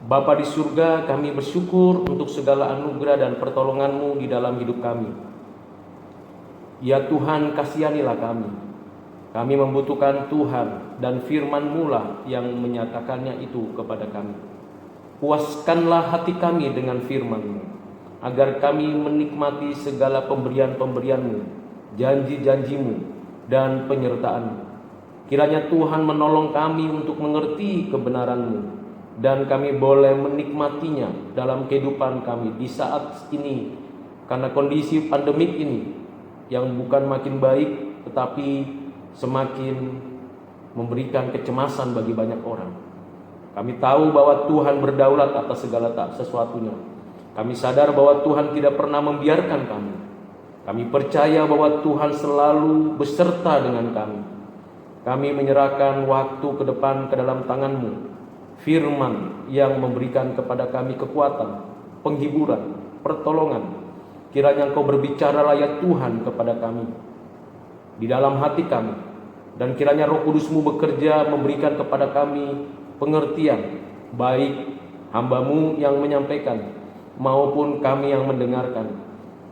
Bapa di surga, kami bersyukur untuk segala anugerah dan pertolongan-Mu di dalam hidup kami. Ya Tuhan, kasihanilah kami. Kami membutuhkan Tuhan dan firman-Mu lah yang menyatakannya itu kepada kami. Puaskanlah hati kami dengan firman-Mu, agar kami menikmati segala pemberian-pemberian-Mu, janji-janji-Mu, dan penyertaan-Mu. Kiranya Tuhan menolong kami untuk mengerti kebenaran-Mu, dan kami boleh menikmatinya dalam kehidupan kami di saat ini, karena kondisi pandemik ini yang bukan makin baik tetapi semakin memberikan kecemasan bagi banyak orang. Kami tahu bahwa Tuhan berdaulat atas segala sesuatunya. Kami sadar bahwa Tuhan tidak pernah membiarkan kami. Kami percaya bahwa Tuhan selalu beserta dengan kami. Kami menyerahkan waktu ke depan ke dalam tangan-Mu, firman yang memberikan kepada kami kekuatan, penghiburan, pertolongan. Kiranya Engkau berbicaralah ya Tuhan kepada kami, di dalam hati kami. Dan kiranya Roh Kudus-Mu bekerja memberikan kepada kami pengertian, baik hamba-Mu yang menyampaikan, maupun kami yang mendengarkan.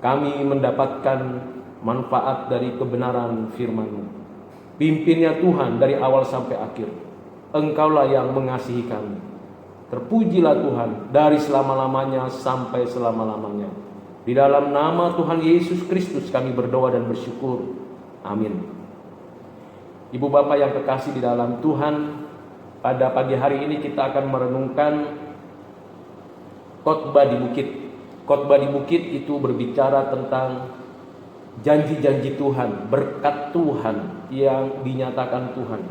Kami mendapatkan manfaat dari kebenaran firman-Mu. Pimpinnya Tuhan dari awal sampai akhir. Engkaulah yang mengasihi kami. Terpujilah Tuhan dari selama-lamanya sampai selama-lamanya. Di dalam nama Tuhan Yesus Kristus kami berdoa dan bersyukur. Amin. Ibu bapak yang kekasih di dalam Tuhan, pada pagi hari ini kita akan merenungkan khotbah di bukit. Khotbah di bukit itu berbicara tentang janji-janji Tuhan, berkat Tuhan yang dinyatakan Tuhan,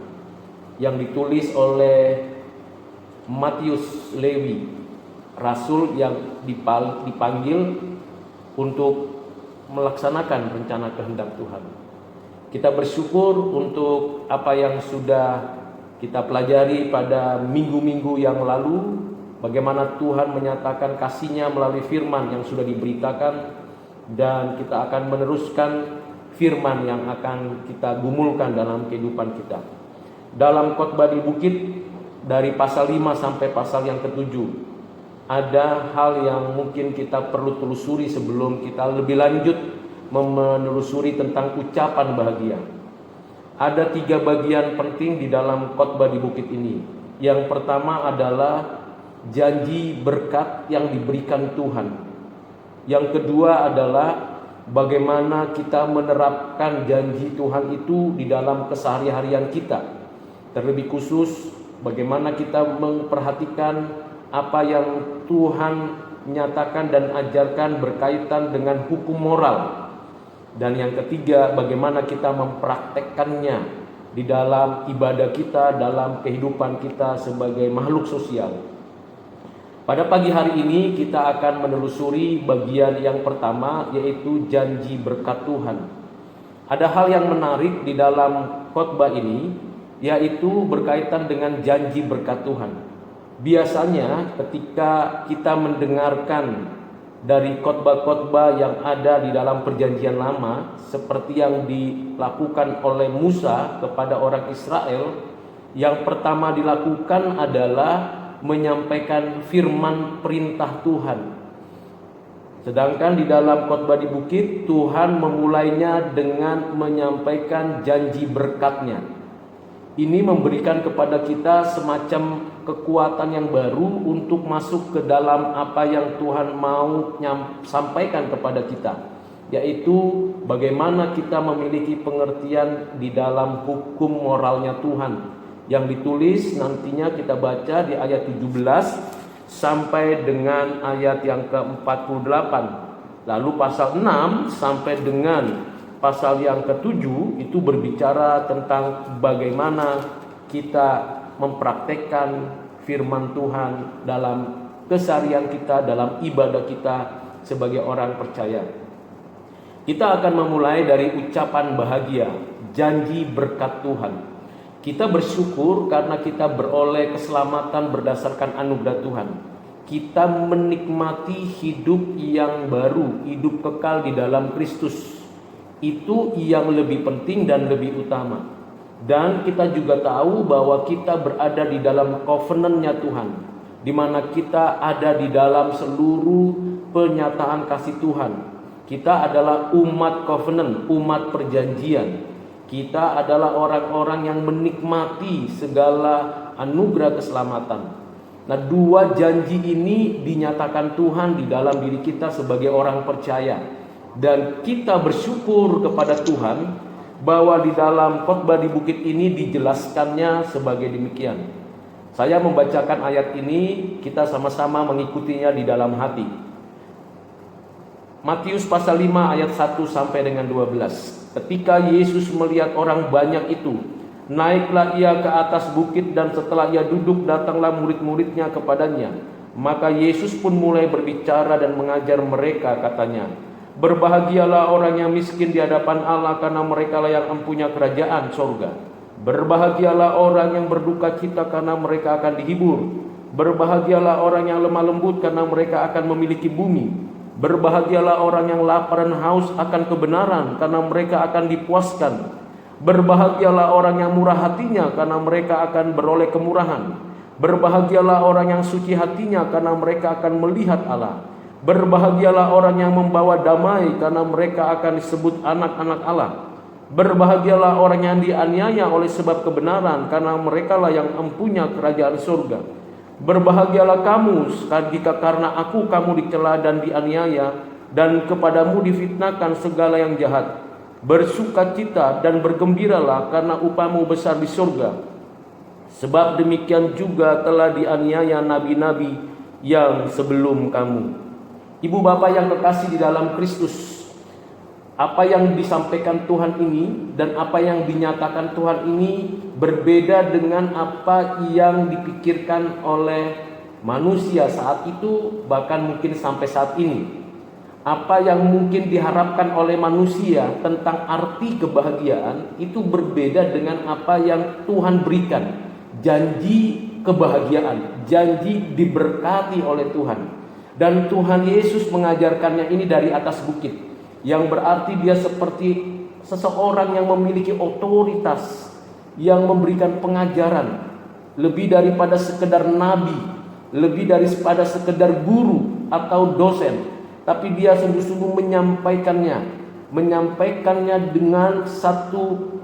yang ditulis oleh Matius Lewi, rasul yang dipanggil untuk melaksanakan rencana kehendak Tuhan. Kita bersyukur untuk apa yang sudah kita pelajari pada minggu-minggu yang lalu, bagaimana Tuhan menyatakan kasih-Nya melalui firman yang sudah diberitakan, dan kita akan meneruskan firman yang akan kita gumulkan dalam kehidupan kita. Dalam khotbah di bukit, dari pasal 5 sampai pasal yang ke-7, ada hal yang mungkin kita perlu telusuri sebelum kita lebih lanjut menelusuri tentang ucapan bahagia. Ada 3 bagian penting di dalam khotbah di bukit ini. Yang pertama adalah janji berkat yang diberikan Tuhan. Yang kedua adalah bagaimana kita menerapkan janji Tuhan itu di dalam keseharian kita. Terlebih khusus bagaimana kita memperhatikan apa yang Tuhan nyatakan dan ajarkan berkaitan dengan hukum moral. Dan yang ketiga, bagaimana kita mempraktekkannya di dalam ibadah kita, dalam kehidupan kita sebagai makhluk sosial. Pada pagi hari ini kita akan menelusuri bagian yang pertama, yaitu janji berkat Tuhan. Ada hal yang menarik di dalam khotbah ini, yaitu berkaitan dengan janji berkat Tuhan. Biasanya ketika kita mendengarkan dari khotbah-khotbah yang ada di dalam perjanjian lama, seperti yang dilakukan oleh Musa kepada orang Israel, yang pertama dilakukan adalah menyampaikan firman perintah Tuhan. Sedangkan di dalam khotbah di bukit, Tuhan memulainya dengan menyampaikan janji berkat-Nya. Ini memberikan kepada kita semacam kekuatan yang baru untuk masuk ke dalam apa yang Tuhan mau sampaikan kepada kita, yaitu bagaimana kita memiliki pengertian di dalam hukum moralnya Tuhan, yang ditulis nantinya kita baca di ayat 17 sampai dengan ayat yang ke-48. Lalu pasal 6 sampai dengan pasal yang ke-7 itu berbicara tentang bagaimana kita mempraktekkan firman Tuhan dalam keseharian kita, dalam ibadah kita sebagai orang percaya. Kita akan memulai dari ucapan bahagia, janji berkat Tuhan. Kita bersyukur karena kita beroleh keselamatan berdasarkan anugerah Tuhan. Kita menikmati hidup yang baru, hidup kekal di dalam Kristus. Itu yang lebih penting dan lebih utama. Dan kita juga tahu bahwa kita berada di dalam covenant-Nya Tuhan. di mana kita ada di dalam seluruh penyataan kasih Tuhan. Kita adalah umat covenant, umat perjanjian. Kita adalah orang-orang yang menikmati segala anugerah keselamatan. Nah, dua janji ini dinyatakan Tuhan di dalam diri kita sebagai orang percaya. Dan kita bersyukur kepada Tuhan bahwa di dalam khotbah di bukit ini dijelaskannya sebagai demikian. Saya membacakan ayat ini, kita sama-sama mengikutinya di dalam hati. Matius pasal 5 ayat 1 sampai dengan 12. Ketika Yesus melihat orang banyak itu, naiklah ia ke atas bukit, dan setelah ia duduk, datanglah murid-muridnya kepadanya. Maka Yesus pun mulai berbicara dan mengajar mereka, katanya, berbahagialah orang yang miskin di hadapan Allah, karena merekalah yang mempunyai kerajaan sorga. Berbahagialah orang yang berduka cita, karena mereka akan dihibur. Berbahagialah orang yang lemah lembut, karena mereka akan memiliki bumi. Berbahagialah orang yang lapar dan haus akan kebenaran, karena mereka akan dipuaskan. Berbahagialah orang yang murah hatinya, karena mereka akan beroleh kemurahan. Berbahagialah orang yang suci hatinya, karena mereka akan melihat Allah. Berbahagialah orang yang membawa damai, karena mereka akan disebut anak-anak Allah. Berbahagialah orang yang dianiaya oleh sebab kebenaran, karena merekalah yang mempunyai kerajaan surga. Berbahagialah kamu jika karena aku kamu dicela dan dianiaya, dan kepadamu difitnahkan segala yang jahat. Bersukacita dan bergembiralah, karena upahmu besar di surga. Sebab demikian juga telah dianiaya nabi-nabi yang sebelum kamu. Ibu bapak yang kekasih di dalam Kristus, apa yang disampaikan Tuhan ini dan apa yang dinyatakan Tuhan ini berbeda dengan apa yang dipikirkan oleh manusia saat itu, bahkan mungkin sampai saat ini. Apa yang mungkin diharapkan oleh manusia tentang arti kebahagiaan itu berbeda dengan apa yang Tuhan berikan. Janji kebahagiaan, janji diberkati oleh Tuhan. Dan Tuhan Yesus mengajarkannya ini dari atas bukit, yang berarti dia seperti seseorang yang memiliki otoritas, yang memberikan pengajaran lebih daripada sekedar nabi, lebih daripada sekedar guru atau dosen, tapi dia sungguh-sungguh menyampaikannya dengan satu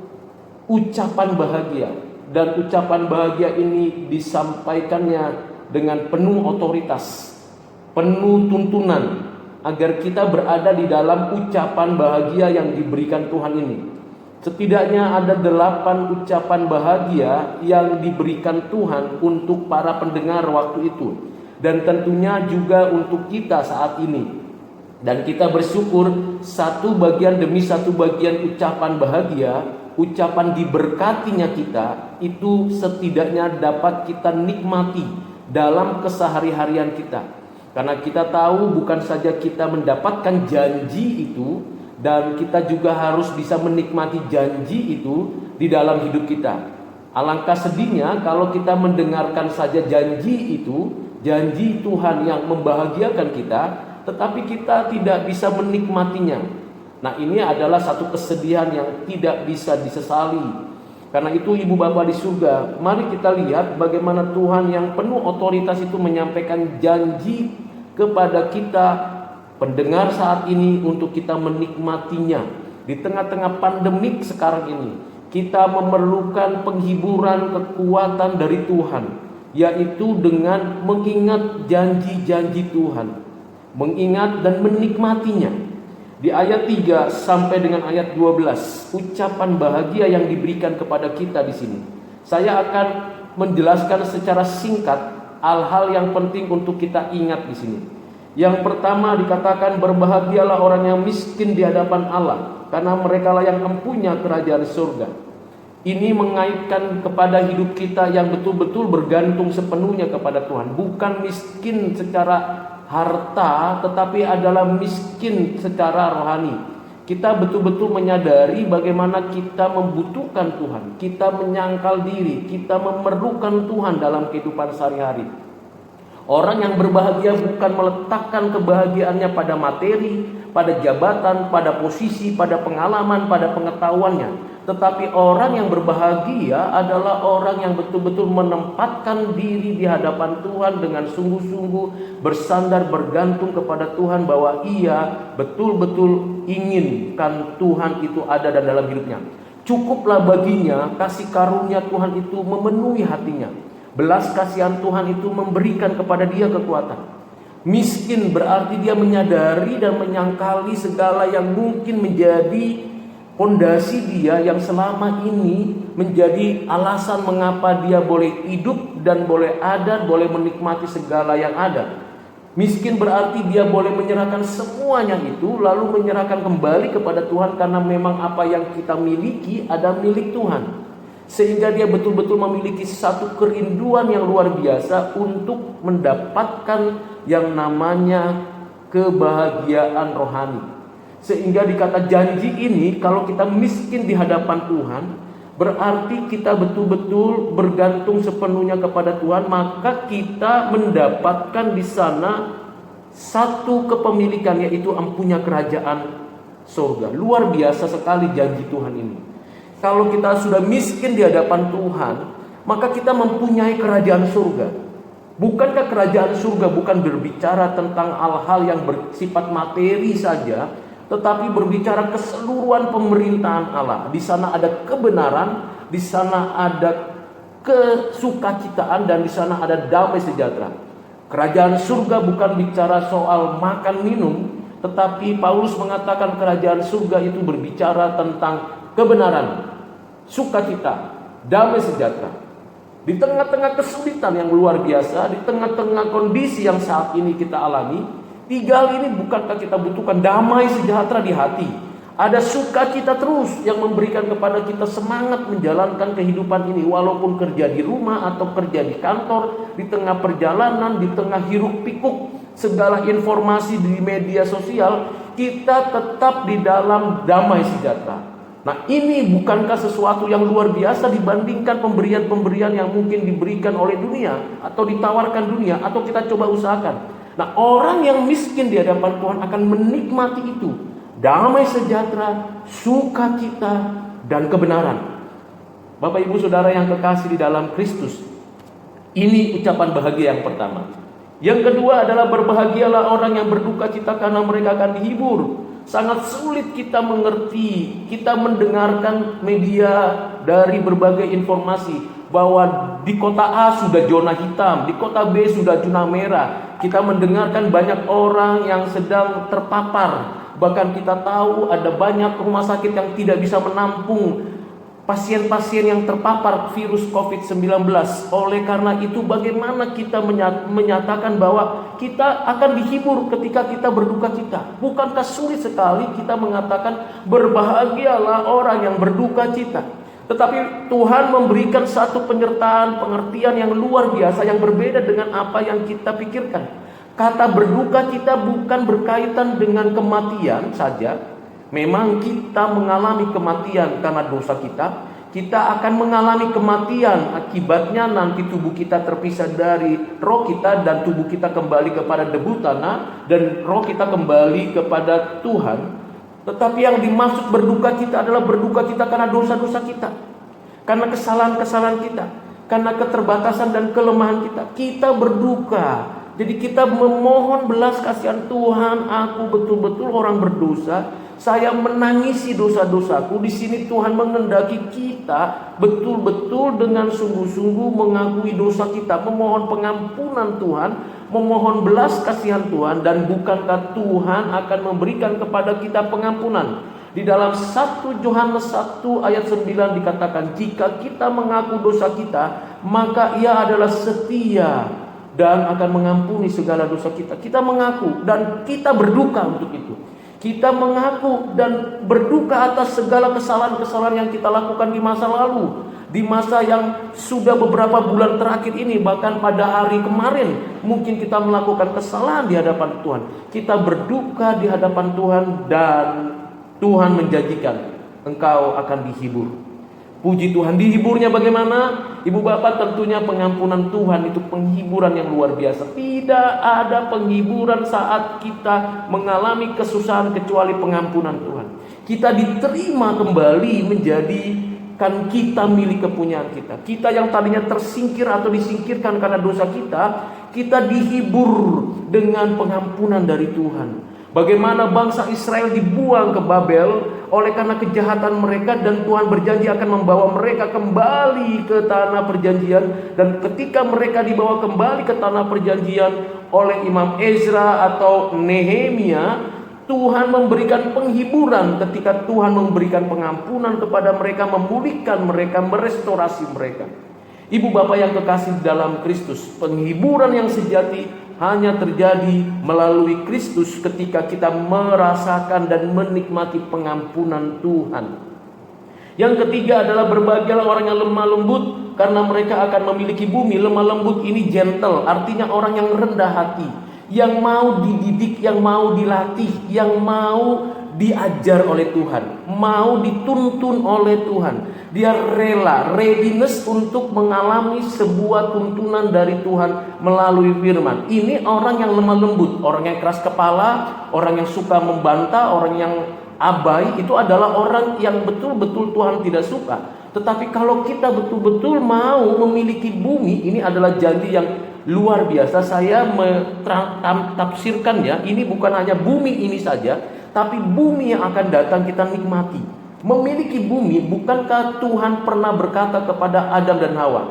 ucapan bahagia, dan ucapan bahagia ini disampaikannya dengan penuh otoritas, penuh tuntunan, agar kita berada di dalam ucapan bahagia yang diberikan Tuhan ini. Setidaknya ada 8 ucapan bahagia yang diberikan Tuhan untuk para pendengar waktu itu, dan tentunya juga untuk kita saat ini. Dan kita bersyukur satu bagian demi satu bagian ucapan bahagia, ucapan diberkatinya kita, itu setidaknya dapat kita nikmati dalam kesehari-harian kita. Karena kita tahu bukan saja kita mendapatkan janji itu, dan kita juga harus bisa menikmati janji itu di dalam hidup kita. Alangkah sedihnya kalau kita mendengarkan saja janji itu, janji Tuhan yang membahagiakan kita, tetapi kita tidak bisa menikmatinya. Nah, ini adalah satu kesedihan yang tidak bisa disesali. Karena itu ibu bapak di surga, mari kita lihat bagaimana Tuhan yang penuh otoritas itu menyampaikan janji kepada kita pendengar saat ini untuk kita menikmatinya. Di tengah-tengah pandemik sekarang ini, kita memerlukan penghiburan, kekuatan dari Tuhan, yaitu dengan mengingat janji-janji Tuhan, mengingat dan menikmatinya. Di ayat 3 sampai dengan ayat 12, ucapan bahagia yang diberikan kepada kita di sini. Saya akan menjelaskan secara singkat hal-hal yang penting untuk kita ingat di sini. Yang pertama dikatakan, berbahagialah orang yang miskin di hadapan Allah, karena merekalah yang mempunyai kerajaan surga. Ini mengaitkan kepada hidup kita yang betul-betul bergantung sepenuhnya kepada Tuhan. Bukan miskin secara harta, tetapi adalah miskin secara rohani. Kita betul-betul menyadari bagaimana kita membutuhkan Tuhan, kita menyangkal diri, kita memerlukan Tuhan dalam kehidupan sehari-hari. Orang yang berbahagia bukan meletakkan kebahagiaannya pada materi, pada jabatan, pada posisi, pada pengalaman, pada pengetahuannya, Tetapi orang yang berbahagia adalah orang yang betul-betul menempatkan diri di hadapan Tuhan dengan sungguh-sungguh bersandar bergantung kepada Tuhan, bahwa ia betul-betul inginkan Tuhan itu ada dalam hidupnya. Cukuplah baginya kasih karunia Tuhan itu memenuhi hatinya. Belas kasihan Tuhan itu memberikan kepada dia kekuatan. Miskin berarti dia menyadari dan menyangkali segala yang mungkin menjadi pondasi dia yang selama ini menjadi alasan mengapa dia boleh hidup dan boleh ada, boleh menikmati segala yang ada. Miskin berarti dia boleh menyerahkan semuanya itu, lalu menyerahkan kembali kepada Tuhan, karena memang apa yang kita miliki ada milik Tuhan. Sehingga dia betul-betul memiliki satu kerinduan yang luar biasa untuk mendapatkan yang namanya kebahagiaan rohani. Sehingga dikata janji ini, kalau kita miskin di hadapan Tuhan, berarti kita betul-betul bergantung sepenuhnya kepada Tuhan, maka kita mendapatkan di sana satu kepemilikan, yaitu empunya kerajaan surga. Luar biasa sekali janji Tuhan ini. Kalau kita sudah miskin di hadapan Tuhan, maka kita mempunyai kerajaan surga. Bukankah kerajaan surga bukan berbicara tentang hal-hal yang bersifat materi saja, tetapi berbicara keseluruhan pemerintahan Allah. Di sana ada kebenaran, di sana ada kesukacitaan, dan di sana ada damai sejahtera. Kerajaan surga bukan bicara soal makan minum, tetapi Paulus mengatakan kerajaan surga itu berbicara tentang kebenaran, sukacita, damai sejahtera. Di tengah-tengah kesulitan yang luar biasa, di tengah-tengah kondisi yang saat ini kita alami, tiga hal ini bukankah kita butuhkan damai sejahtera di hati? Ada sukacita terus yang memberikan kepada kita semangat menjalankan kehidupan ini, walaupun kerja di rumah atau kerja di kantor, di tengah perjalanan, di tengah hiruk pikuk segala informasi di media sosial, kita tetap di dalam damai sejahtera. Nah, ini bukankah sesuatu yang luar biasa dibandingkan pemberian-pemberian yang mungkin diberikan oleh dunia atau ditawarkan dunia atau kita coba usahakan. Nah, orang yang miskin di hadapan Tuhan akan menikmati itu. Damai sejahtera, sukacita, dan kebenaran. Bapak Ibu Saudara yang kekasih di dalam Kristus, ini ucapan bahagia yang pertama. Yang kedua adalah berbahagialah orang yang berduka cita, karena mereka akan dihibur. Sangat sulit kita mengerti, kita mendengarkan media dari berbagai informasi bahwa di kota A sudah zona hitam, di kota B sudah zona merah. Kita mendengarkan banyak orang yang sedang terpapar. Bahkan kita tahu ada banyak rumah sakit yang tidak bisa menampung pasien-pasien yang terpapar virus COVID-19. Oleh karena itu, bagaimana kita menyatakan bahwa kita akan dihibur ketika kita berduka cita? Bukankah sulit sekali kita mengatakan berbahagialah orang yang berduka cita? Tetapi Tuhan memberikan satu penyertaan, pengertian yang luar biasa, yang berbeda dengan apa yang kita pikirkan. Kata berduka cita bukan berkaitan dengan kematian saja. Memang kita mengalami kematian karena dosa kita. Kita akan mengalami kematian, akibatnya nanti tubuh kita terpisah dari roh kita, dan tubuh kita kembali kepada debu tanah, dan roh kita kembali kepada Tuhan. Tetapi yang dimaksud berduka cita adalah berduka cita karena dosa-dosa kita, karena kesalahan-kesalahan kita, karena keterbatasan dan kelemahan kita. Kita berduka. Jadi kita memohon belas kasihan Tuhan, aku betul-betul orang berdosa. Saya menangisi dosa-dosaku. Di sini Tuhan mengendaki kita betul-betul dengan sungguh-sungguh mengakui dosa kita, memohon pengampunan Tuhan, memohon belas kasihan Tuhan. Dan bukankah Tuhan akan memberikan kepada kita pengampunan? Di dalam 1 Yohanes 1 ayat 9 dikatakan, jika kita mengaku dosa kita, maka Ia adalah setia dan akan mengampuni segala dosa kita. Kita mengaku dan kita berduka untuk itu. Kita mengaku dan berduka atas segala kesalahan-kesalahan yang kita lakukan di masa lalu, di masa yang sudah beberapa bulan terakhir ini, bahkan pada hari kemarin mungkin kita melakukan kesalahan di hadapan Tuhan. Kita berduka di hadapan Tuhan, dan Tuhan menjanjikan engkau akan dihibur. Puji Tuhan, dihiburnya bagaimana? Ibu bapak, tentunya pengampunan Tuhan itu penghiburan yang luar biasa. Tidak ada penghiburan saat kita mengalami kesusahan kecuali pengampunan Tuhan. Kita diterima kembali menjadikan kita milik kepunyaan kita. Kita yang tadinya tersingkir atau disingkirkan karena dosa kita dihibur dengan pengampunan dari Tuhan. Bagaimana bangsa Israel dibuang ke Babel oleh karena kejahatan mereka, dan Tuhan berjanji akan membawa mereka kembali ke tanah perjanjian. Dan ketika mereka dibawa kembali ke tanah perjanjian oleh Imam Ezra atau Nehemia, Tuhan memberikan penghiburan ketika Tuhan memberikan pengampunan kepada mereka, memulihkan mereka, merestorasi mereka. Ibu bapak yang kekasih dalam Kristus, penghiburan yang sejati hanya terjadi melalui Kristus ketika kita merasakan dan menikmati pengampunan Tuhan. Yang ketiga adalah berbahagialah orang yang lemah lembut, karena mereka akan memiliki bumi. Lemah lembut ini gentle, artinya orang yang rendah hati, yang mau dididik, yang mau dilatih, yang mau diajar oleh Tuhan, mau dituntun oleh Tuhan. Dia rela, readiness untuk mengalami sebuah tuntunan dari Tuhan melalui firman. Ini orang yang lemah lembut, orang yang keras kepala, orang yang suka membantah, orang yang abai, itu adalah orang yang betul-betul Tuhan tidak suka. Tetapi kalau kita betul-betul mau memiliki bumi, ini adalah janji yang luar biasa. Saya tafsirkan ya, ini bukan hanya bumi ini saja, tapi bumi yang akan datang kita nikmati. Memiliki bumi, bukankah Tuhan pernah berkata kepada Adam dan Hawa,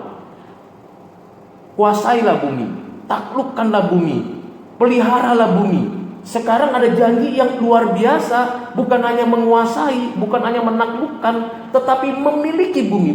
kuasailah bumi, taklukkanlah bumi, peliharalah bumi. Sekarang ada janji yang luar biasa, bukan hanya menguasai, bukan hanya menaklukkan, tetapi memiliki bumi.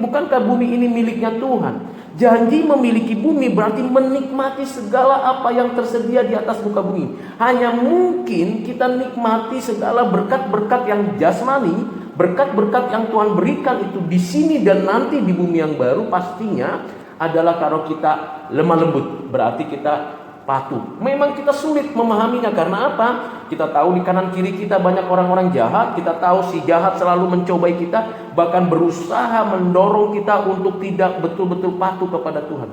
Bukankah bumi ini miliknya Tuhan? Janji memiliki bumi berarti menikmati segala apa yang tersedia di atas muka bumi. Hanya mungkin kita nikmati segala berkat-berkat yang jasmani, berkat-berkat yang Tuhan berikan itu di sini dan nanti di bumi yang baru, pastinya adalah kalau kita lemah lembut, berarti kita patuh. Memang kita sulit memahaminya, karena apa? Kita tahu di kanan kiri kita banyak orang-orang jahat. Kita tahu si jahat selalu mencobai kita, bahkan berusaha mendorong kita untuk tidak betul-betul patuh kepada Tuhan.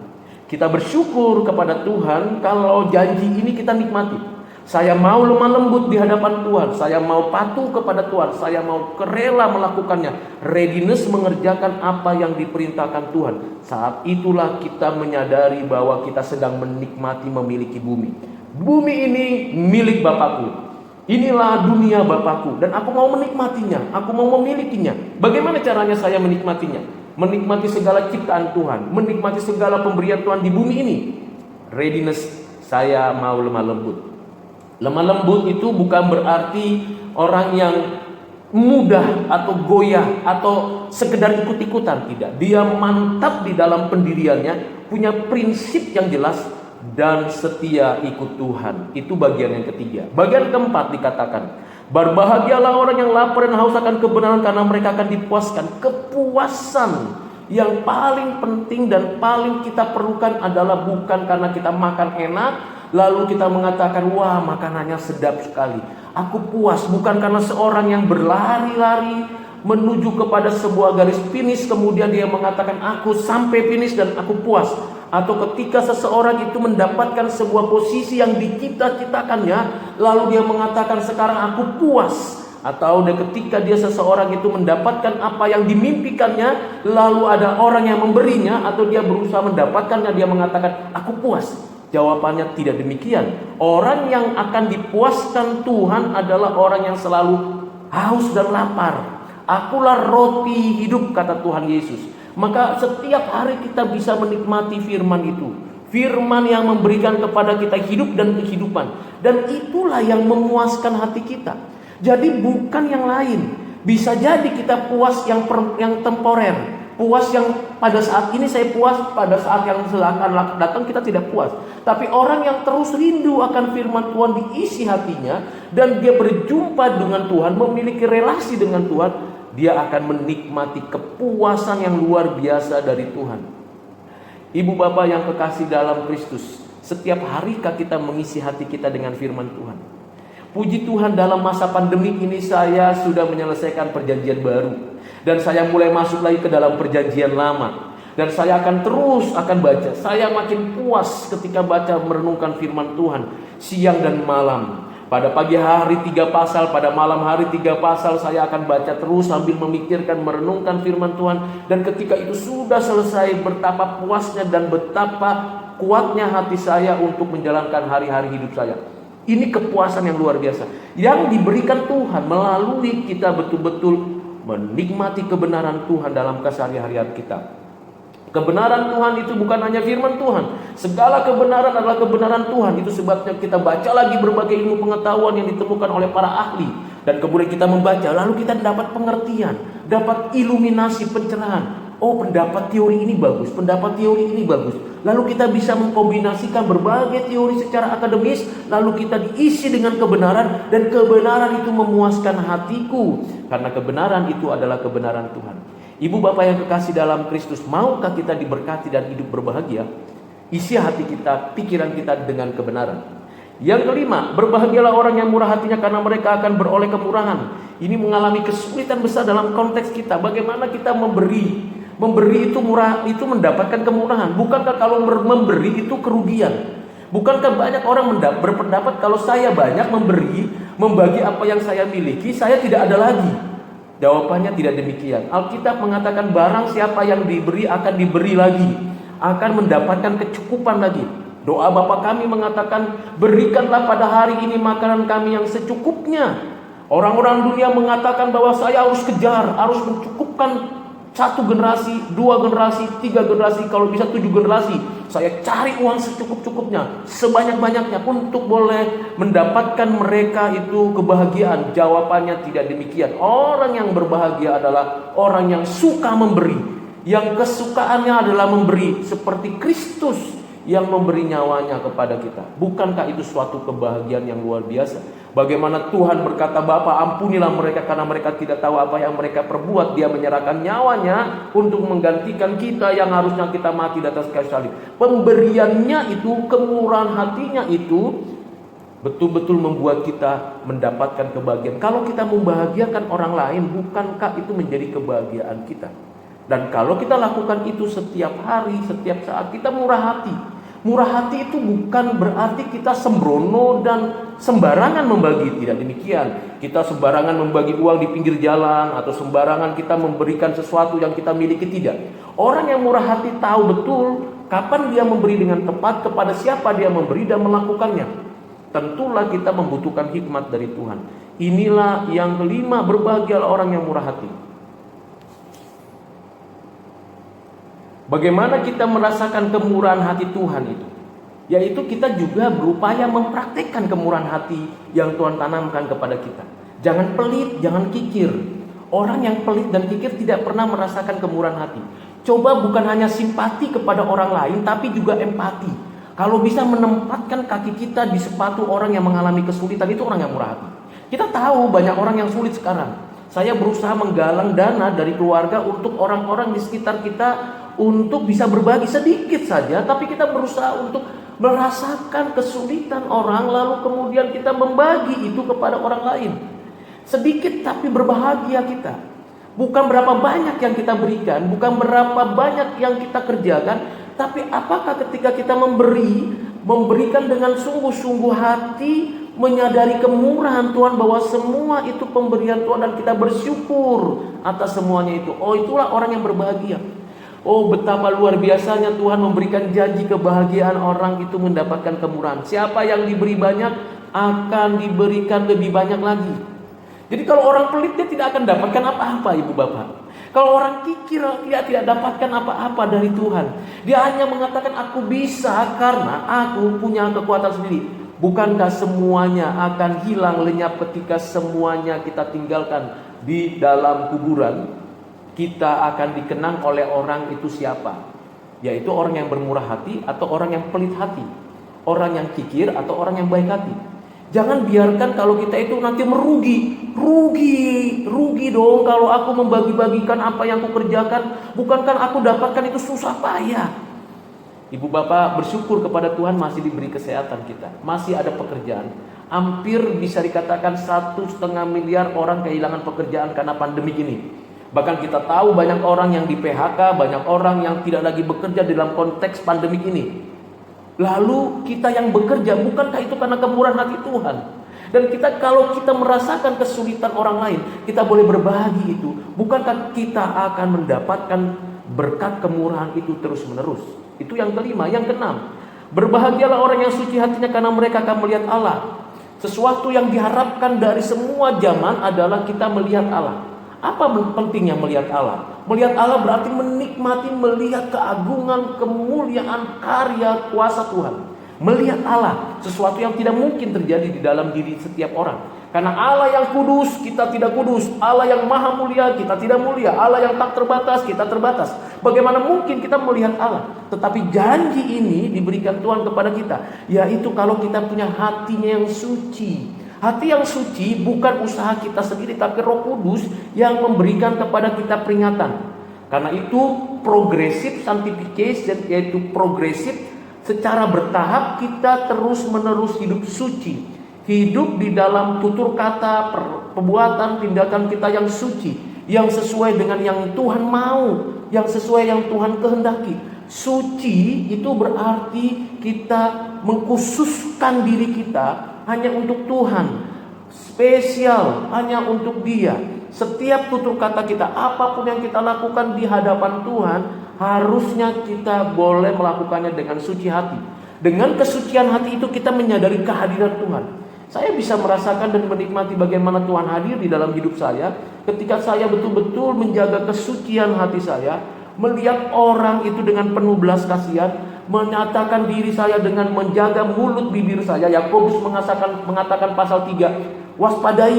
Kita bersyukur kepada Tuhan kalau janji ini kita nikmati. Saya mau lemah lembut di hadapan Tuhan, saya mau patuh kepada Tuhan, saya mau rela melakukannya, readiness mengerjakan apa yang diperintahkan Tuhan. Saat itulah kita menyadari bahwa kita sedang menikmati memiliki bumi. Bumi ini milik Bapakku, inilah dunia Bapakku, dan aku mau menikmatinya, aku mau memilikinya. Bagaimana caranya saya menikmatinya? Menikmati segala ciptaan Tuhan, menikmati segala pemberian Tuhan di bumi ini. Readiness, saya mau lemah lembut. Lemah lembut itu bukan berarti orang yang mudah atau goyah atau sekedar ikut-ikutan, tidak. Dia mantap di dalam pendiriannya, punya prinsip yang jelas dan setia ikut Tuhan. Itu bagian yang ketiga. Bagian keempat dikatakan, berbahagialah orang yang lapar dan haus akan kebenaran, karena mereka akan dipuaskan. Kepuasan yang paling penting dan paling kita perlukan adalah bukan karena kita makan enak lalu kita mengatakan, wah makanannya sedap sekali, aku puas. Bukan karena seorang yang berlari-lari menuju kepada sebuah garis finish, kemudian dia mengatakan, aku sampai finish dan aku puas. Atau ketika seseorang itu mendapatkan sebuah posisi yang dicita-citakannya, lalu dia mengatakan, sekarang aku puas. Atau ketika seseorang itu mendapatkan apa yang dimimpikannya, lalu ada orang yang memberinya, atau dia berusaha mendapatkannya, dia mengatakan, aku puas. Jawabannya tidak demikian. Orang yang akan dipuaskan Tuhan adalah orang yang selalu haus dan lapar. Akulah roti hidup, kata Tuhan Yesus. Maka setiap hari kita bisa menikmati firman itu. Firman yang memberikan kepada kita hidup dan kehidupan. Dan itulah yang memuaskan hati kita. Jadi bukan yang lain. Bisa jadi kita puas yang temporer. Puas yang pada saat ini saya puas, pada saat yang akan datang kita tidak puas. Tapi orang yang terus rindu akan firman Tuhan diisi hatinya, dan dia berjumpa dengan Tuhan, memiliki relasi dengan Tuhan, dia akan menikmati kepuasan yang luar biasa dari Tuhan. Ibu bapak yang kekasih dalam Kristus, setiap harikah kita mengisi hati kita dengan firman Tuhan? Puji Tuhan, dalam masa pandemi ini saya sudah menyelesaikan perjanjian baru. Dan saya mulai masuk lagi ke dalam perjanjian lama. Dan saya akan terus baca. Saya makin puas ketika baca merenungkan firman Tuhan siang dan malam. Pada pagi hari 3 pasal, pada malam hari 3 pasal, saya akan baca terus sambil memikirkan, merenungkan firman Tuhan. Dan ketika itu sudah selesai, betapa puasnya dan betapa kuatnya hati saya untuk menjalankan hari-hari hidup saya. Ini kepuasan yang luar biasa yang diberikan Tuhan melalui kita betul-betul menikmati kebenaran Tuhan dalam keseharian kita. Kebenaran Tuhan itu bukan hanya firman Tuhan. Segala kebenaran adalah kebenaran Tuhan. Itu sebabnya kita baca lagi berbagai ilmu pengetahuan yang ditemukan oleh para ahli. Dan kemudian kita membaca, lalu kita dapat pengertian, dapat iluminasi, pencerahan. Oh, pendapat teori ini bagus, pendapat teori ini bagus. Lalu kita bisa mengkombinasikan berbagai teori secara akademis. Lalu kita diisi dengan kebenaran. Dan kebenaran itu memuaskan hatiku. Karena kebenaran itu adalah kebenaran Tuhan. Ibu bapak yang kekasih dalam Kristus, maukah kita diberkati dan hidup berbahagia? Isi hati kita, pikiran kita dengan kebenaran. Yang kelima, berbahagialah orang yang murah hatinya karena mereka akan beroleh kemurahan. Ini mengalami kesulitan besar dalam konteks kita. Bagaimana kita memberi? Memberi itu murah, itu mendapatkan kemurahan. Bukankah kalau memberi itu kerugian? Bukankah banyak orang berpendapat kalau saya banyak membagi apa yang saya miliki, saya tidak ada lagi? Jawabannya tidak demikian. Alkitab mengatakan barang siapa yang diberi akan diberi lagi, akan mendapatkan kecukupan lagi. Doa Bapa kami mengatakan, berikanlah pada hari ini makanan kami yang secukupnya. Orang-orang dunia mengatakan bahwa saya harus kejar, harus mencukupkan 1 generasi, 2 generasi, 3 generasi, kalau bisa 7 generasi. Saya cari uang secukup-cukupnya, sebanyak-banyaknya untuk boleh mendapatkan mereka itu kebahagiaan. Jawabannya tidak demikian. Orang yang berbahagia adalah orang yang suka memberi, yang kesukaannya adalah memberi, seperti Kristus yang memberi nyawanya kepada kita. Bukankah itu suatu kebahagiaan yang luar biasa? Bagaimana Tuhan berkata, Bapa ampunilah mereka karena mereka tidak tahu apa yang mereka perbuat. Dia menyerahkan nyawanya untuk menggantikan kita yang harusnya kita mati di atas kayu salib. Pemberiannya itu, kemurahan hatinya itu betul-betul membuat kita mendapatkan kebahagiaan. Kalau kita membahagiakan orang lain, bukankah itu menjadi kebahagiaan kita? Dan kalau kita lakukan itu setiap hari, setiap saat, kita murah hati. Murah hati itu bukan berarti kita sembrono dan sembarangan membagi. Tidak demikian. Kita sembarangan membagi uang di pinggir jalan, atau sembarangan kita memberikan sesuatu yang kita miliki. Tidak. Orang yang murah hati tahu betul kapan dia memberi dengan tepat, kepada siapa dia memberi, dan melakukannya. Tentulah kita membutuhkan hikmat dari Tuhan. Inilah yang kelima, berbahagialah orang yang murah hati. Bagaimana kita merasakan kemurahan hati Tuhan itu? Yaitu kita juga berupaya mempraktikkan kemurahan hati yang Tuhan tanamkan kepada kita. Jangan pelit, jangan kikir. Orang yang pelit dan kikir tidak pernah merasakan kemurahan hati. Coba bukan hanya simpati kepada orang lain, tapi juga empati. Kalau bisa menempatkan kaki kita di sepatu orang yang mengalami kesulitan, itu orang yang murah hati. Kita tahu banyak orang yang sulit sekarang. Saya berusaha menggalang dana dari keluarga untuk orang-orang di sekitar kita, untuk bisa berbagi sedikit saja, tapi kita berusaha untuk merasakan kesulitan orang, lalu kemudian kita membagi itu kepada orang lain. Sedikit tapi berbahagia kita. Bukan berapa banyak yang kita berikan, bukan berapa banyak yang kita kerjakan, tapi apakah ketika kita memberikan dengan sungguh-sungguh hati, menyadari kemurahan Tuhan, bahwa semua itu pemberian Tuhan dan kita bersyukur atas semuanya itu. Oh, itulah orang yang berbahagia. Oh, betapa luar biasanya Tuhan memberikan janji kebahagiaan orang itu mendapatkan kemurahan. Siapa yang diberi banyak akan diberikan lebih banyak lagi. Jadi kalau orang pelit, dia tidak akan dapatkan apa-apa, ibu bapak. Kalau orang kikir, dia tidak dapatkan apa-apa dari Tuhan. Dia hanya mengatakan, aku bisa karena aku punya kekuatan sendiri. Bukankah semuanya akan hilang lenyap ketika semuanya kita tinggalkan di dalam kuburan? Kita akan dikenang oleh orang itu siapa? Yaitu orang yang bermurah hati atau orang yang pelit hati, orang yang kikir atau orang yang baik hati. Jangan biarkan kalau kita itu nanti rugi dong kalau aku membagi-bagikan apa yang aku kerjakan. Bukankah aku dapatkan itu susah payah? Ibu bapak bersyukur kepada Tuhan masih diberi kesehatan kita, masih ada pekerjaan. Hampir bisa dikatakan 1,5 miliar orang kehilangan pekerjaan karena pandemi ini. Bahkan kita tahu banyak orang yang di PHK, banyak orang yang tidak lagi bekerja dalam konteks pandemik ini. Lalu kita yang bekerja, bukankah itu karena kemurahan hati Tuhan? Dan kalau kita merasakan kesulitan orang lain, kita boleh berbagi itu. Bukankah kita akan mendapatkan berkat kemurahan itu terus menerus? Itu yang kelima. Yang keenam, berbahagialah orang yang suci hatinya, karena mereka akan melihat Allah. Sesuatu yang diharapkan dari semua zaman adalah kita melihat Allah. Apa pentingnya melihat Allah? Melihat Allah berarti menikmati, melihat keagungan, kemuliaan, karya, kuasa Tuhan. Melihat Allah, sesuatu yang tidak mungkin terjadi di dalam diri setiap orang. Karena Allah yang kudus, kita tidak kudus. Allah yang maha mulia, kita tidak mulia. Allah yang tak terbatas, kita terbatas. Bagaimana mungkin kita melihat Allah? Tetapi janji ini diberikan Tuhan kepada kita, yaitu kalau kita punya hatinya yang suci. Hati yang suci bukan usaha kita sendiri, tapi Roh Kudus yang memberikan kepada kita peringatan. Karena itu progressive sanctification, yaitu progresif. Secara bertahap kita terus menerus hidup suci. Hidup di dalam tutur kata, perbuatan, tindakan kita yang suci. Yang sesuai dengan yang Tuhan mau. Yang sesuai yang Tuhan kehendaki. Suci itu berarti kita mengkhususkan diri kita hanya untuk Tuhan. Spesial hanya untuk Dia. Setiap tutur kata kita, apapun yang kita lakukan di hadapan Tuhan, harusnya kita boleh melakukannya dengan suci hati. Dengan kesucian hati itu kita menyadari kehadiran Tuhan. Saya bisa merasakan dan menikmati bagaimana Tuhan hadir di dalam hidup saya ketika saya betul-betul menjaga kesucian hati saya, melihat orang itu dengan penuh belas kasihan, menyatakan diri saya dengan menjaga mulut bibir saya. Yakobus mengatakan pasal 3, waspadai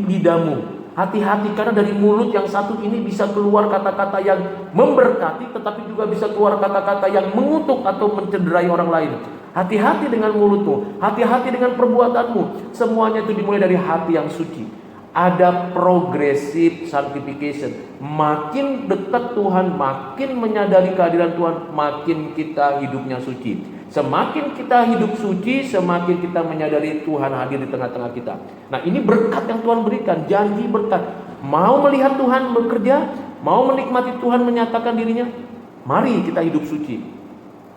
lidahmu. Hati-hati, karena dari mulut yang satu ini bisa keluar kata-kata yang memberkati, tetapi juga bisa keluar kata-kata yang mengutuk atau mencederai orang lain. Hati-hati dengan mulutmu, hati-hati dengan perbuatanmu. Semuanya itu dimulai dari hati yang suci. Ada progressive sanctification. Makin dekat Tuhan, makin menyadari kehadiran Tuhan, makin kita hidupnya suci. Semakin kita hidup suci, semakin kita menyadari Tuhan hadir di tengah-tengah kita. Nah, ini berkat yang Tuhan berikan, janji berkat. Mau melihat Tuhan bekerja, mau menikmati Tuhan menyatakan dirinya, mari kita hidup suci.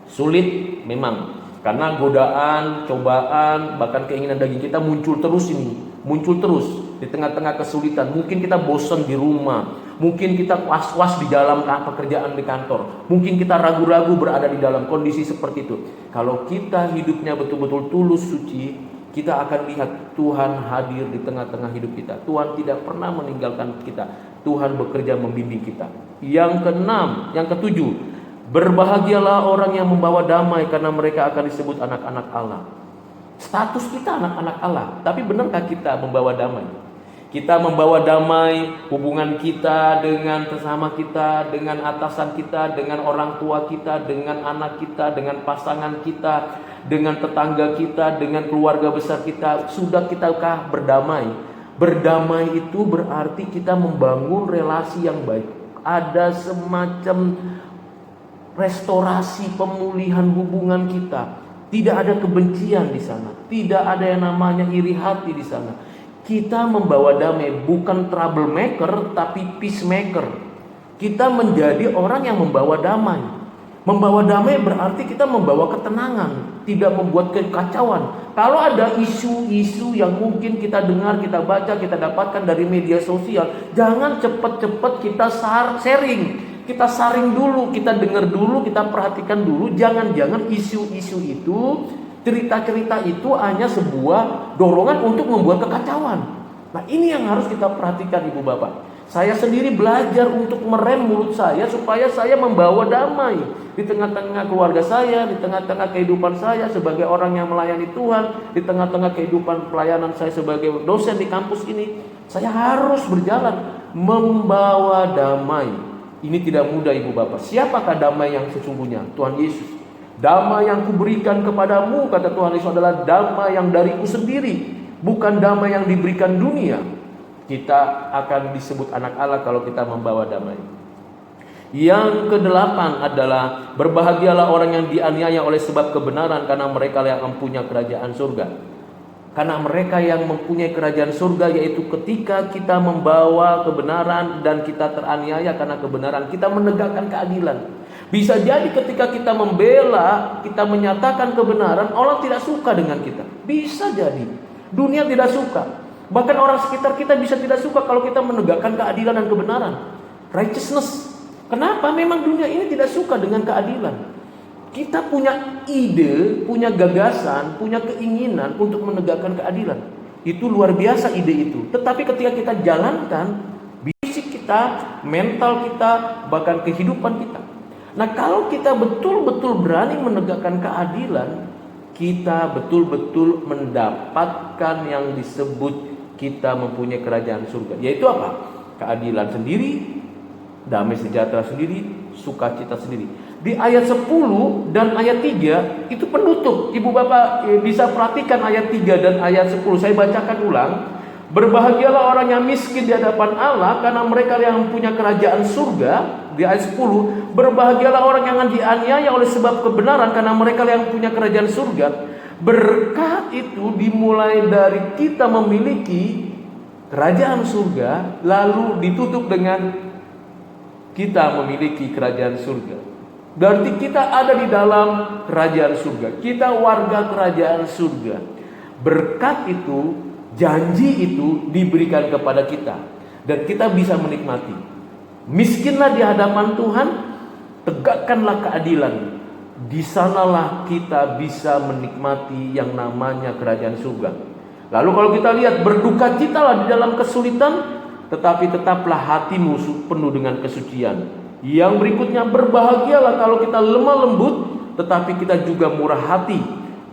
Sulit memang, karena godaan, cobaan, bahkan keinginan daging kita muncul terus di tengah-tengah kesulitan. Mungkin kita bosan di rumah, mungkin kita was-was di dalam pekerjaan di kantor, mungkin kita ragu-ragu berada di dalam kondisi seperti itu. Kalau kita hidupnya betul-betul tulus suci, kita akan lihat Tuhan hadir di tengah-tengah hidup kita. Tuhan tidak pernah meninggalkan kita. Tuhan bekerja membimbing kita. Yang keenam, yang ketujuh, berbahagialah orang yang membawa damai, karena mereka akan disebut anak-anak Allah. Status kita anak-anak Allah, tapi benarkah kita membawa damai? Kita membawa damai hubungan kita dengan sesama kita, dengan atasan kita, dengan orang tua kita, dengan anak kita, dengan pasangan kita, dengan tetangga kita, dengan keluarga besar kita. Sudah kitakah berdamai? Berdamai itu berarti kita membangun relasi yang baik. Ada semacam restorasi, pemulihan hubungan kita. Tidak ada kebencian di sana. Tidak ada yang namanya iri hati di sana. Kita membawa damai, bukan troublemaker tapi peacemaker. Kita menjadi orang yang membawa damai. Membawa damai berarti kita membawa ketenangan, tidak membuat kekacauan. Kalau ada isu-isu yang mungkin kita dengar, kita baca, kita dapatkan dari media sosial, jangan cepat-cepat kita sharing. Kita saring dulu, kita dengar dulu, kita perhatikan dulu. Jangan-jangan isu-isu itu, cerita-cerita itu hanya sebuah dorongan untuk membuat kekacauan. Nah, ini yang harus kita perhatikan, Ibu Bapak. Saya sendiri belajar untuk merem mulut saya supaya saya membawa damai di tengah-tengah keluarga saya, di tengah-tengah kehidupan saya sebagai orang yang melayani Tuhan, di tengah-tengah kehidupan pelayanan saya sebagai dosen di kampus ini. Saya harus berjalan membawa damai. Ini tidak mudah, Ibu Bapak. Siapakah damai yang sesungguhnya? Tuhan Yesus. Damai yang kuberikan kepadamu, kata Tuhan Yesus, adalah damai yang dariku sendiri, bukan damai yang diberikan dunia. Kita akan disebut anak Allah kalau kita membawa damai. Yang kedelapan adalah berbahagialah orang yang dianiaya oleh sebab kebenaran, karena mereka yang mempunyai kerajaan surga. Karena mereka yang mempunyai kerajaan surga, yaitu ketika kita membawa kebenaran dan kita teraniaya karena kebenaran, kita menegakkan keadilan. Bisa jadi ketika kita membela, kita menyatakan kebenaran, orang tidak suka dengan kita. Bisa jadi. Dunia tidak suka. Bahkan orang sekitar kita bisa tidak suka kalau kita menegakkan keadilan dan kebenaran. Righteousness. Kenapa? Memang dunia ini tidak suka dengan keadilan. Kita punya ide, punya gagasan, punya keinginan untuk menegakkan keadilan. Itu luar biasa ide itu. Tetapi ketika kita jalankan, fisik kita, mental kita, bahkan kehidupan kita. Nah, kalau kita betul-betul berani menegakkan keadilan, kita betul-betul mendapatkan yang disebut kita mempunyai kerajaan surga. Yaitu apa? Keadilan sendiri, damai sejahtera sendiri, sukacita sendiri. Di ayat 10 dan ayat 3 itu penutup. Ibu bapak bisa perhatikan ayat 3 dan ayat 10. Saya bacakan ulang. Berbahagialah orang yang miskin di hadapan Allah, karena mereka yang punya kerajaan surga. Di ayat 10, berbahagialah orang yang dianiaya oleh sebab kebenaran, karena mereka yang punya kerajaan surga. Berkat itu dimulai dari kita memiliki kerajaan surga, lalu ditutup dengan kita memiliki kerajaan surga. Berarti kita ada di dalam kerajaan surga. Kita warga kerajaan surga. Berkat itu, janji itu diberikan kepada kita, dan kita bisa menikmati. Miskinlah di hadapan Tuhan, tegakkanlah keadilan. Di sanalah kita bisa menikmati yang namanya kerajaan surga. Lalu kalau kita lihat, berdukacitalah di dalam kesulitan, tetapi tetaplah hatimu penuh dengan kesucian. Yang berikutnya, berbahagialah kalau kita lemah lembut, tetapi kita juga murah hati,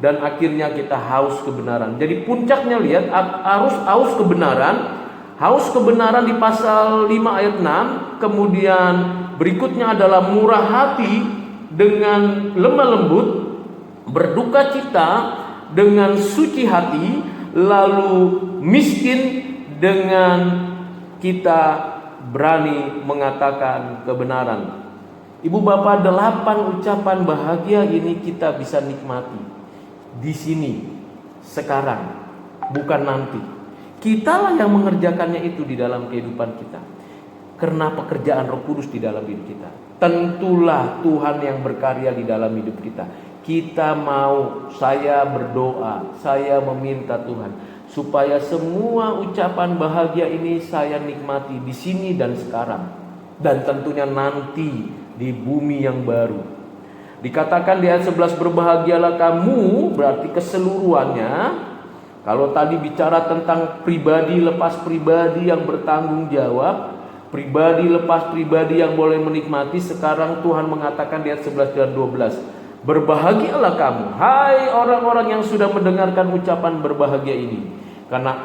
dan akhirnya kita haus kebenaran. Jadi puncaknya lihat, haus kebenaran. Haus kebenaran di pasal 5 ayat 6. Kemudian berikutnya adalah murah hati dengan lemah lembut, berduka cita dengan suci hati, lalu miskin dengan kita berani mengatakan kebenaran. Ibu bapak, 8 ucapan bahagia ini kita bisa nikmati di sini sekarang, bukan nanti. Kitalah yang mengerjakannya itu di dalam kehidupan kita, karena pekerjaan Roh Kudus di dalam hidup kita. Tentulah Tuhan yang berkarya di dalam hidup kita. Kita mau, saya berdoa, saya meminta Tuhan supaya semua ucapan bahagia ini saya nikmati di sini dan sekarang, dan tentunya nanti di bumi yang baru. Dikatakan di ayat 11, berbahagialah kamu, berarti keseluruhannya. Kalau tadi bicara tentang pribadi lepas pribadi yang bertanggung jawab, pribadi lepas pribadi yang boleh menikmati, sekarang Tuhan mengatakan di ayat 11 dan 12, berbahagialah kamu, hai orang-orang yang sudah mendengarkan ucapan berbahagia ini, karena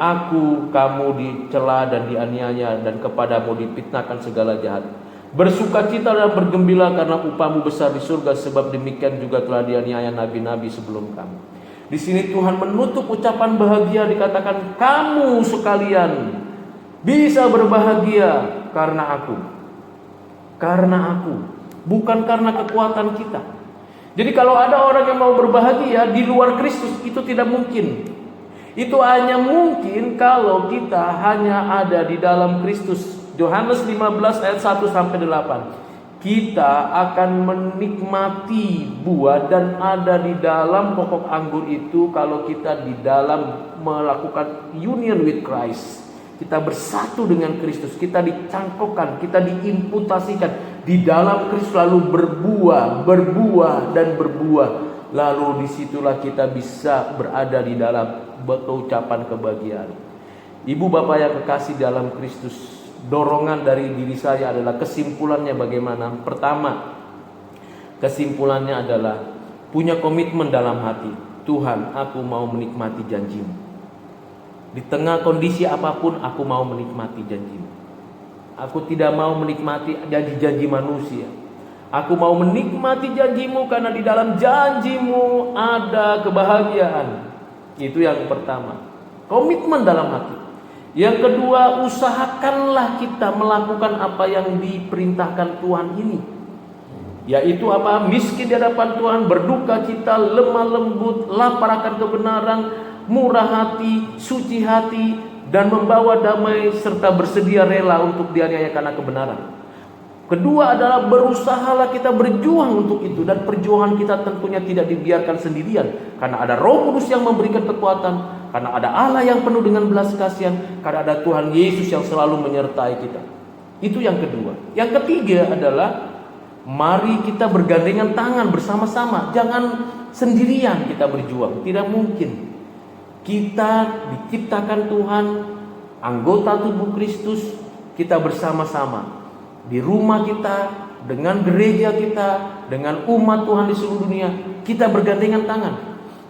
kamu dicela dan dianiaya, dan kepadamu difitnahkan segala jahat. Bersukacita dan bergembira, karena upahmu besar di surga, sebab demikian juga telah dianiaya nabi-nabi sebelum kamu. Di sini Tuhan menutup ucapan bahagia, dikatakan kamu sekalian bisa berbahagia karena aku. Karena aku, bukan karena kekuatan kita. Jadi kalau ada orang yang mau berbahagia di luar Kristus, itu tidak mungkin. Itu hanya mungkin kalau kita hanya ada di dalam Kristus. Yohanes 15 ayat 1 sampai 8. Kita akan menikmati buah dan ada di dalam pokok anggur itu kalau kita di dalam melakukan union with Christ. Kita bersatu dengan Kristus, kita dicangkokkan, kita diimputasikan di dalam Kristus, lalu berbuah dan berbuah. Lalu disitulah kita bisa berada di dalam ucapan kebahagiaan. Ibu bapak yang kekasih dalam Kristus, dorongan dari diri saya adalah kesimpulannya bagaimana? Pertama, kesimpulannya adalah punya komitmen dalam hati. Tuhan, aku mau menikmati janji-Mu. Di tengah kondisi apapun, aku mau menikmati janji-Mu. Aku tidak mau menikmati janji-janji manusia. Aku mau menikmati janji-Mu, karena di dalam janji-Mu ada kebahagiaan. Itu yang pertama, komitmen dalam hati. Yang kedua, usahakanlah kita melakukan apa yang diperintahkan Tuhan ini, yaitu apa? Miskin di hadapan Tuhan, berduka cita, lemah lembut, lapar akan kebenaran, murah hati, suci hati, dan membawa damai, serta bersedia rela untuk dianiaya karena kebenaran. Kedua adalah berusahalah kita berjuang untuk itu, dan perjuangan kita tentunya tidak dibiarkan sendirian, karena ada Roh Kudus yang memberikan kekuatan. karena ada Allah yang penuh dengan belas kasihan, karena ada Tuhan Yesus yang selalu menyertai kita. Itu yang kedua. Yang ketiga adalah mari kita bergandengan tangan bersama-sama. Jangan sendirian kita berjuang. Tidak mungkin. Kita diciptakan Tuhan, anggota tubuh Kristus, kita bersama-sama di rumah kita, dengan gereja kita, dengan umat Tuhan di seluruh dunia, kita bergandengan tangan.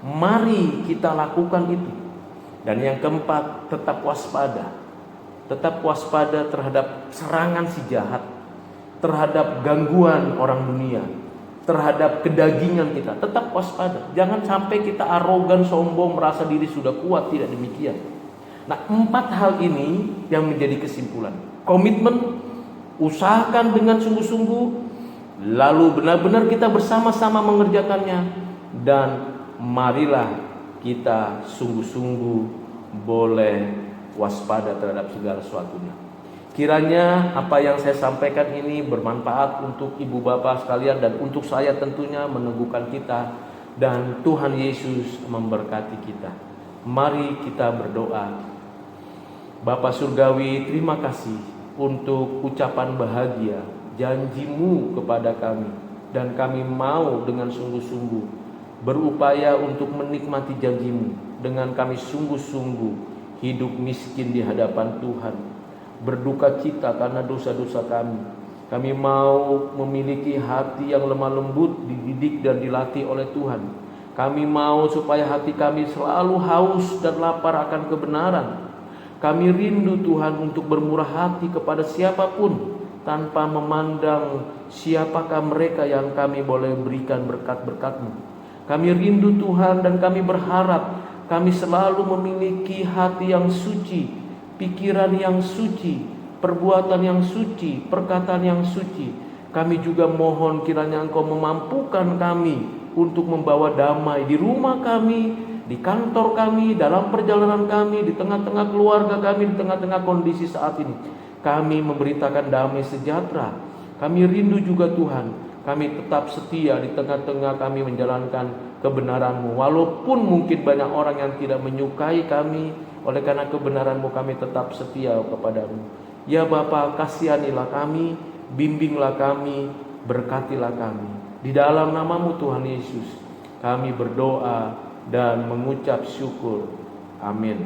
Mari kita lakukan itu. Dan yang keempat, tetap waspada. Tetap waspada terhadap serangan si jahat, terhadap gangguan orang dunia, terhadap kedagingan kita. Tetap waspada. Jangan sampai kita arogan, sombong, merasa diri sudah kuat. Tidak demikian. Nah, 4 hal ini yang menjadi kesimpulan. Komitmen, usahakan dengan sungguh-sungguh, lalu benar-benar kita bersama-sama mengerjakannya, dan marilah kita sungguh-sungguh boleh waspada terhadap segala sesuatunya. Kiranya apa yang saya sampaikan ini bermanfaat untuk ibu bapak sekalian dan untuk saya tentunya, meneguhkan kita, dan Tuhan Yesus memberkati kita. Mari kita berdoa. Bapa Surgawi, terima kasih untuk ucapan bahagia, janji-Mu kepada kami, dan kami mau dengan sungguh-sungguh berupaya untuk menikmati janji-Mu, dengan kami sungguh-sungguh hidup miskin di hadapan Tuhan, berduka cita karena dosa-dosa kami. Kami mau memiliki hati yang lemah lembut, dididik dan dilatih oleh Tuhan. Kami mau supaya hati kami selalu haus dan lapar akan kebenaran. Kami rindu Tuhan untuk bermurah hati kepada siapapun, tanpa memandang siapakah mereka yang kami boleh berikan berkat-berkat-Mu. Kami rindu Tuhan, dan kami berharap kami selalu memiliki hati yang suci, pikiran yang suci, perbuatan yang suci, perkataan yang suci. Kami juga mohon kiranya Engkau memampukan kami untuk membawa damai di rumah kami, di kantor kami, dalam perjalanan kami, di tengah-tengah keluarga kami, di tengah-tengah kondisi saat ini. Kami memberitakan damai sejahtera. Kami rindu juga Tuhan, kami tetap setia di tengah-tengah kami menjalankan kebenaran-Mu. Walaupun mungkin banyak orang yang tidak menyukai kami, oleh karena kebenaran-Mu kami tetap setia kepada-Mu. Ya Bapa, kasihanilah kami, bimbinglah kami, berkatilah kami. Di dalam nama-Mu Tuhan Yesus, kami berdoa dan mengucap syukur. Amin.